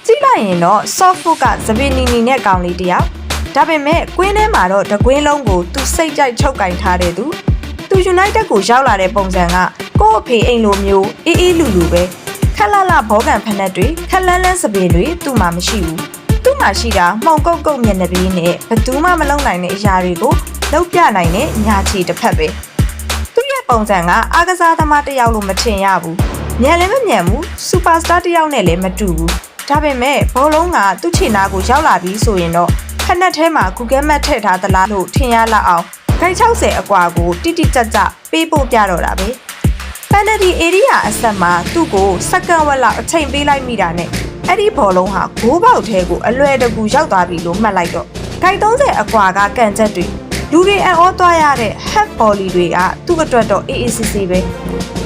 ကြည့်လိုက်ရင်တော့ soft food ကသပင်နီနီနဲ့ကောင်းလေးတယောက်ဒါပေမဲ့ကွင်းထဲမှာတော့တကွင်းလုံးကိုသူစိတ်ကြိုက်ချုပ်ကင်ထားတဲ့သူ United ကိုရောက်လာတဲ့ပုံစံကကို့အဖေအိမ်လိုမျိုးအေးအေးလူလူပဲခက်လာလာဘောကန်ဖက်နှက်တွေခက်လန်းလန်းစပင်တွေသူ့မှာမရှိဘူးသူ့မှာရှိတာမှုံကုတ်ကုတ်မျက်နှာပြီးနဲ့ဘသူမှမလုံနိုင်တဲ့အရာတွေကိုလောက်ပြနိုင်တဲ့ညာချီတစ်ဖက်ပဲသူ့ရဲ့ပုံစံကအားကစားသမားတစ်ယောက်လို့မထင်ရဘူးညံလည်းမညံဘူးစူပါစတာတစ်ယောက်နဲ့လည်းမတူဘူးဒါပေမဲ့ဘောလုံးကသူ့ခြေနာကိုရောက်လာပြီးဆိုရင်တော့ဖက်နှက်ထဲမှာ Google Map ထည့်ထားသလားလို့ထင်ရလောက်အောင်ဂိုင်း60အကွာကိုတိတိကျကျပေးဖို့ပြတော့တာပဲပန်နတီ area အဆက်မှာသူ့ကိုစက္ကန့်ဝက်လောက်အချိန်ပေးလိုက်မိတာနဲ့အဲ့ဒီဘောလုံးဟာဂိုးပေါက်ထဲကိုအလွယ်တကူရောက်သွားပြီလို့မှတ်လိုက်တော့ဂိုင်း30အကွာကကန်ချက်တွေလူတွေအံ့ဩသွားရတဲ့ half volley တွေကသူ့အတွက်တော့အေးအေးဆေးဆေးပဲ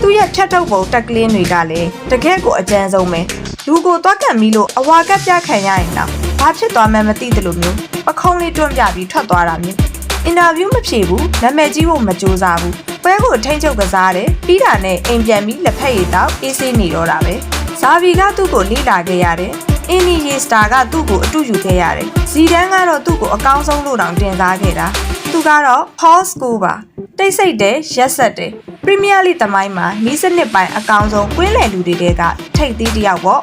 သူ့ရဲ့ဖြတ်ထုတ်ပုံတက်ကလင်းတွေကလည်းတကယ့်ကိုအကျဉ်းဆုံးပဲလူကိုသွားကန်ပြီးလို့အဝါကပ်ပြခံရရင်တော့ဘာဖြစ်သွားမှန်းမသိသလိုမျိုးပခုံးလေးတွန့်ပြပြီးထွက်သွားတာမျိုးအင်တာဗျူးမဖြေဘူးနာမည်ကြီးဖို့မကြိုးစားဘူးပွဲကိုထိန်းချုပ်ကစားတယ်ပြီးတာနဲ့အိမ်ပြန်ပြီးလက်ဖက်ရည်တောက်အေးဆေးနေတော့တာပဲဇာဗီကသူ့ကိုလိလာခဲ့ရတယ်အင်းနီယေစတာကသူ့ကိုအတူယူခဲ့ရတယ်ဇီဒန်ကတော့သူ့ကိုအကောင်းဆုံးလို့တောင်တင်စားခဲ့တာသူကတော့ Paul Scholes ပါတိတ်ဆိတ်တယ်ရက်ဆက်တယ်ပရီးမီးယားလိသမိုင်းမှာနီးစနစ်ပိုင်းအကောင်းဆုံးကွင်းလယ်လူတွေကထိပ်သီးတစ်ယောက်ပေါ့